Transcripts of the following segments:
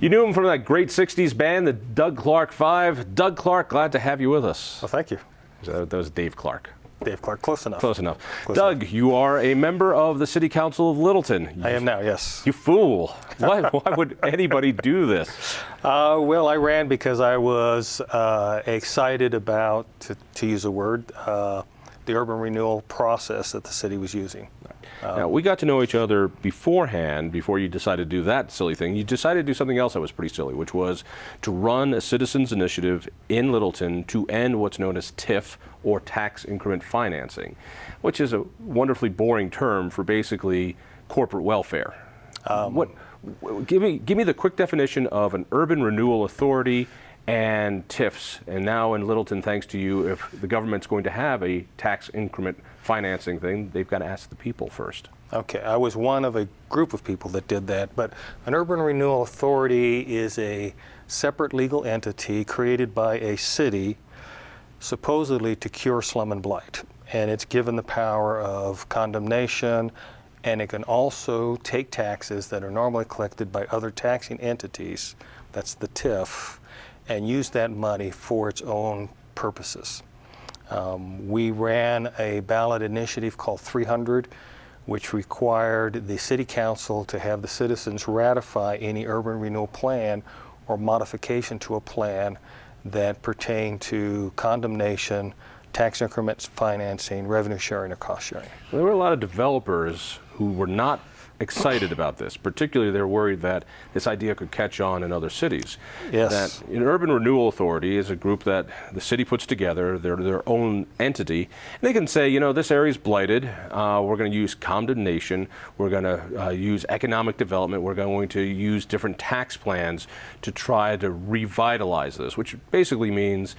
You knew him from that great 60s band, the Doug Clark Five. Doug Clark, glad to have you with us. Well, thank you. That was Dave Clark. Dave Clark, close enough. Close enough. Close Doug, enough. you are a member of the City Council of Littleton. I am now, yes. You fool. Why would anybody do this? Well, I ran because I was excited about, to use a word, the urban renewal process that the city was using. Now, we got to know each other beforehand, before you decided to do that silly thing. You decided to do something else that was pretty silly, which was to run a citizens initiative in Littleton to end what's known as TIF, or tax increment financing, which is a wonderfully boring term for basically corporate welfare. Give me the quick definition of an urban renewal authority and TIFs. And now in Littleton, thanks to you, if the government's going to have a tax increment financing thing, they've got to ask the people first. Okay, I was one of a group of people that did that, but an urban renewal authority is a separate legal entity created by a city supposedly to cure slum and blight. And it's given the power of condemnation, and it can also take taxes that are normally collected by other taxing entities, that's the TIF, and use that money for its own purposes. We ran a ballot initiative called 300, which required the City Council to have the citizens ratify any urban renewal plan or modification to a plan that pertain to condemnation, tax increments financing, revenue sharing, or cost sharing. There were a lot of developers who were not excited about this. Particularly, they're worried that this idea could catch on in other cities. Yes. That an urban renewal authority is a group that the city puts together. They're their own entity. And they can say, you know, this area is blighted. We're going to use condemnation. We're going to use economic development. We're going to use different tax plans to try to revitalize this, which basically means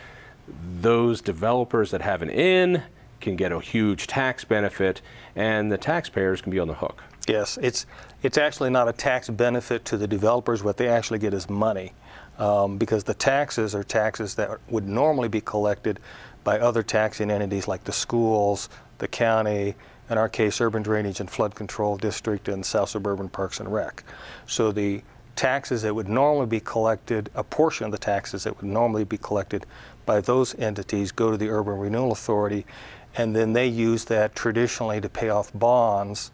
those developers that have an in can get a huge tax benefit, and the taxpayers can be on the hook. Yes, it's actually not a tax benefit to the developers. What they actually get is money, because the taxes are taxes that would normally be collected by other taxing entities like the schools, the county, in our case, Urban Drainage and Flood Control District, and South Suburban Parks and Rec. So the taxes that would normally be collected, a portion of the taxes that would normally be collected by those entities go to the Urban Renewal Authority, and then they use that traditionally to pay off bonds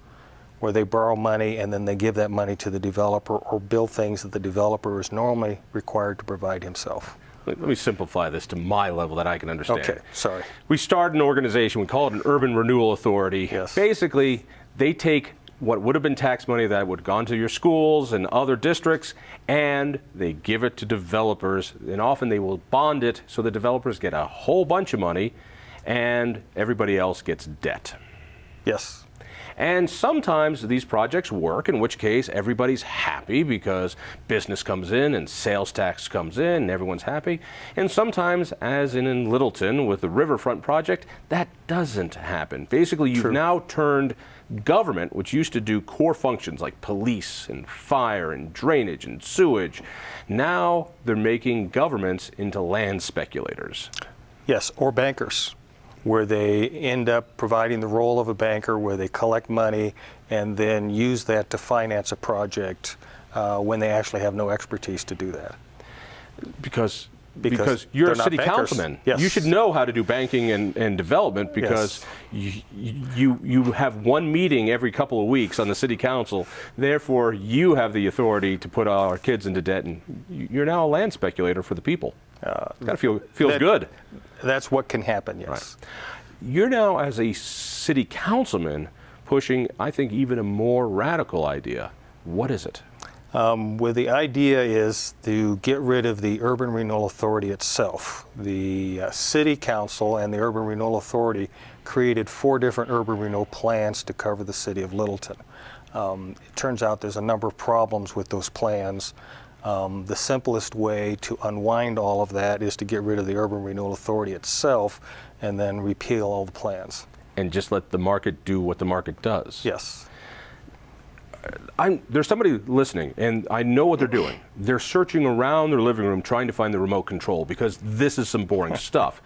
where they borrow money and then they give that money to the developer or build things that the developer is normally required to provide himself. Let me simplify this to my level that I can understand. Okay, sorry. We start an organization, we call it an urban renewal authority. Yes. Basically, they take what would have been tax money that would have gone to your schools and other districts, and they give it to developers, and often they will bond it so the developers get a whole bunch of money and everybody else gets debt. Yes. And sometimes these projects work, in which case everybody's happy because business comes in and sales tax comes in and everyone's happy. And sometimes, as in Littleton with the Riverfront project, that doesn't happen. Basically, you've now turned government, which used to do core functions like police and fire and drainage and sewage, now they're making governments into land speculators. Yes, or bankers, where they end up providing the role of a banker, where they collect money and then use that to finance a project when they actually have no expertise to do that. Because you're a city councilman. Yes. You should know how to do banking and development, because you have one meeting every couple of weeks on the city council. Therefore, you have the authority to put our kids into debt, and you're now a land speculator for the people. It's got to feels good. That's what can happen, yes. Right. You're now, as a city councilman, pushing, I think, even a more radical idea. What is it? Well, the idea is to get rid of the Urban Renewal Authority itself. The City Council and the Urban Renewal Authority created 4 different urban renewal plans to cover the city of Littleton. It turns out there's a number of problems with those plans. The simplest way to unwind all of that is to get rid of the Urban Renewal Authority itself and then repeal all the plans. And just let the market do what the market does. Yes. There's somebody listening, and I know what they're doing. They're searching around their living room trying to find the remote control, because this is some boring stuff.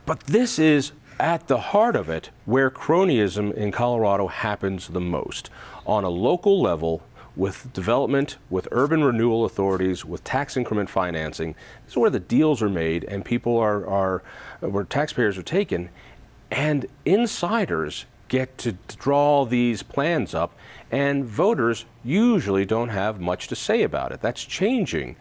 But this is at the heart of it where cronyism in Colorado happens the most. On a local level, with development, with urban renewal authorities, with tax increment financing. This is where the deals are made and people where taxpayers are taken, and insiders get to draw these plans up, and voters usually don't have much to say about it. That's changing.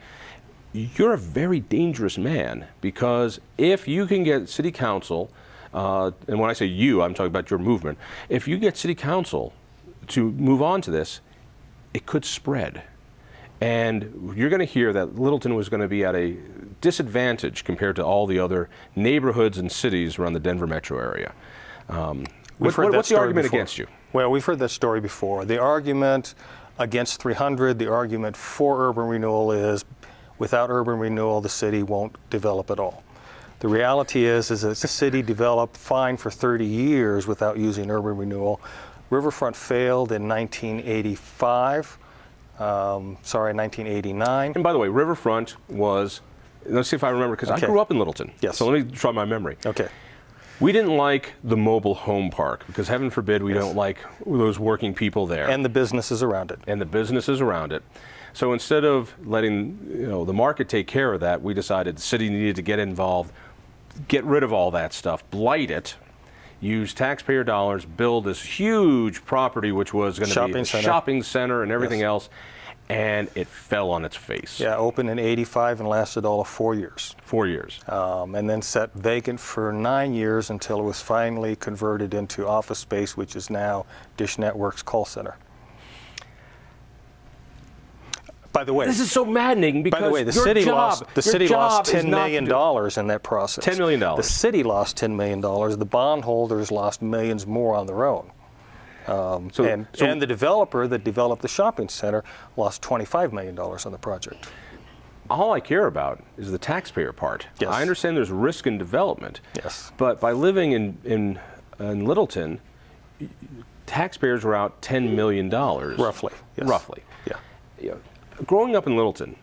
You're a very dangerous man, because if you can get city council, and when I say you, I'm talking about your movement, if you get city council to move on to this, it could spread. And you're going to hear that Littleton was going to be at a disadvantage compared to all the other neighborhoods and cities around the Denver metro area. What's the argument against you? Well, we've heard that story before. The argument against 300, the argument for urban renewal is, without urban renewal, the city won't develop at all. The reality is that the city developed fine for 30 years without using urban renewal. Riverfront failed in 1985. 1989. And by the way, Riverfront was, let's see if I remember, because Okay. I grew up in Littleton. Yes. So let me try my memory. Okay. We didn't like the mobile home park, because heaven forbid we Yes. don't like those working people there. And the businesses around it. And the businesses around it. So instead of letting the market take care of that, we decided the city needed to get involved, get rid of all that stuff, blight it, use taxpayer dollars, build this huge property, which was going to be a shopping center and everything Yes. else, and it fell on its face. Yeah, opened in '85 and lasted all of 4 years. 4 years. And then sat vacant for 9 years until it was finally converted into office space, which is now Dish Network's call center. By the way, This is so maddening, because by the way, the your city job, lost is $10 not million in that process. $10 million. The city lost $10 million. The bondholders lost millions more on their own. And the developer that developed the shopping center lost $25 million on the project. All I care about is the taxpayer part. Yes. I understand there's risk in development. Yes. But by living in Littleton, taxpayers are out $10 million. Roughly. Yes. Roughly. Yeah. Growing up in Littleton,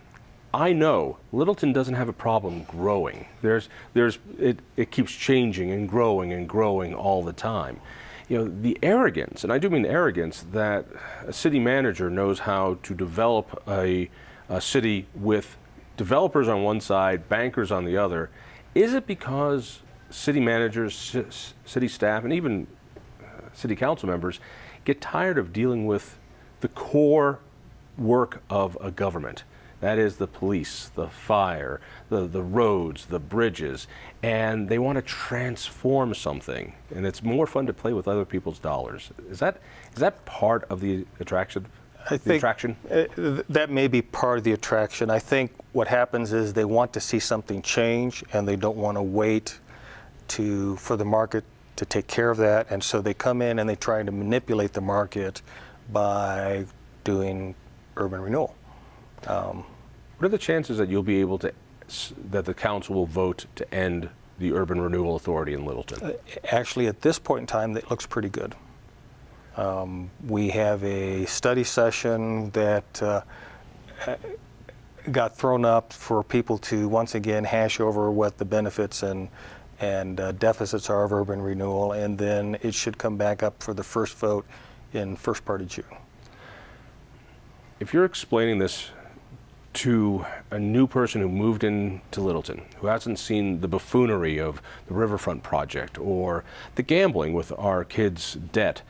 I know Littleton doesn't have a problem growing. It keeps changing and growing all the time. The arrogance, and I do mean arrogance, that a city manager knows how to develop a city with developers on one side, bankers on the other. Is it because city managers, city staff, and even city council members get tired of dealing with the core work of a government? That is the police, the fire, the roads, the bridges, and they want to transform something, and it's more fun to play with other people's dollars. Is that part of the attraction? That may be part of the attraction. I think what happens is they want to see something change, and they don't want to wait for the market to take care of that, and so they come in and they try to manipulate the market by doing urban renewal. What are the chances that you'll be able to, that the council will vote to end the Urban Renewal Authority in Littleton? Actually, at this point in time, it looks pretty good. We have a study session that got thrown up for people to once again hash over what the benefits and deficits are of urban renewal, and then it should come back up for the first vote in first part of June. If you're explaining this to a new person who moved into Littleton, who hasn't seen the buffoonery of the Riverfront project or the gambling with our kids' debt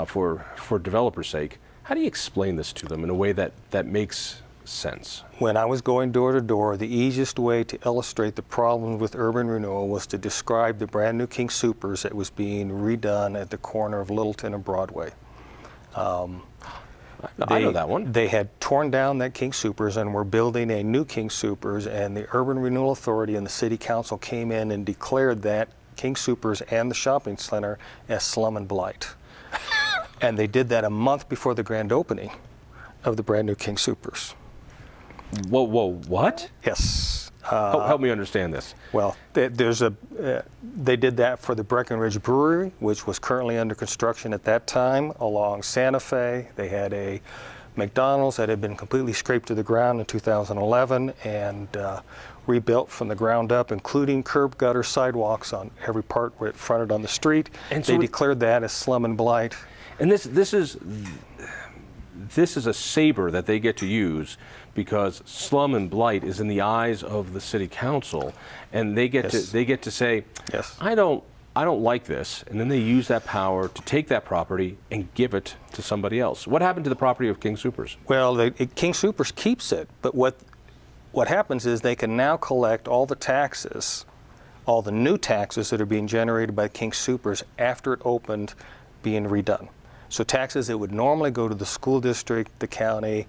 for developers' sake, how do you explain this to them in a way that makes sense? When I was going door to door, the easiest way to illustrate the problem with urban renewal was to describe the brand new King Soopers that was being redone at the corner of Littleton and Broadway. I know that one. They had torn down that King Soopers and were building a new King Soopers, and the Urban Renewal Authority and the City Council came in and declared that King Soopers and the shopping center as slum and blight. And they did that a month before the grand opening of the brand new King Soopers. Whoa, what? Yes. Help me understand this. Well, they did that for the Breckenridge Brewery, which was currently under construction at that time along Santa Fe. They had a McDonald's that had been completely scraped to the ground in 2011 and rebuilt from the ground up, including curb, gutter, sidewalks on every part where it fronted on the street. And so they declared that as slum and blight. And this is this is a saber that they get to use because slum and blight is in the eyes of the city council, and they get to say, yes, I don't like this, and then they use that power to take that property and give it to somebody else. What happened to the property of King Soopers? Well, King Soopers keeps it, but what happens is they can now collect all the taxes, all the new taxes that are being generated by King Soopers after it opened, being redone. So taxes that would normally go to the school district, the county,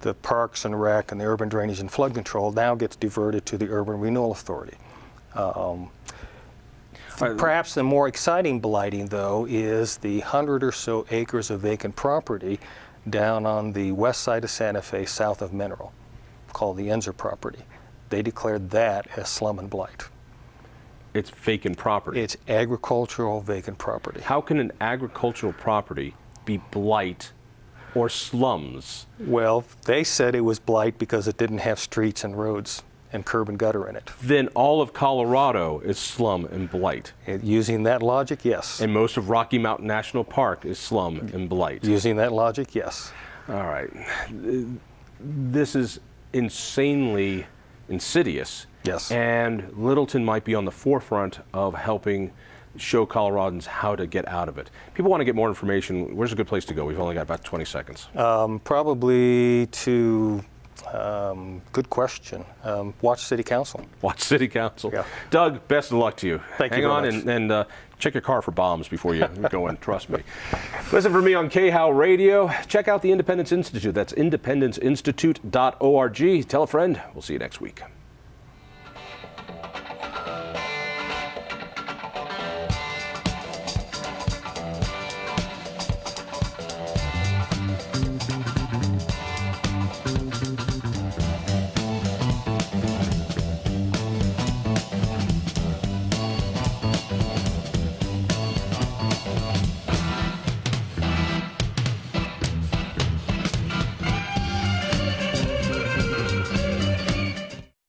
the Parks and Rec, and the Urban Drainage and Flood Control now gets diverted to the Urban Renewal Authority. Perhaps the more exciting blighting, though, is the 100 or so acres of vacant property down on the west side of Santa Fe, south of Mineral, called the Enzer property. They declared that as slum and blight. It's vacant property. It's agricultural vacant property. How can an agricultural property be blight or slums? Well, they said it was blight because it didn't have streets and roads and curb and gutter in it. Then all of Colorado is slum and blight. Using that logic, yes. And most of Rocky Mountain National Park is slum and blight. Using that logic, yes. All right. This is insanely insidious. Yes. And Littleton might be on the forefront of helping show Coloradans how to get out of it. People want to get more information. Where's a good place to go? We've only got about 20 seconds. Probably to, good question, watch City Council. Watch City Council. Yeah. Doug, best of luck to you. Thank you Hang on very much. and check your car for bombs before you go in, trust me. Listen for me on KHOW Radio. Check out the Independence Institute. That's independenceinstitute.org. Tell a friend. We'll see you next week.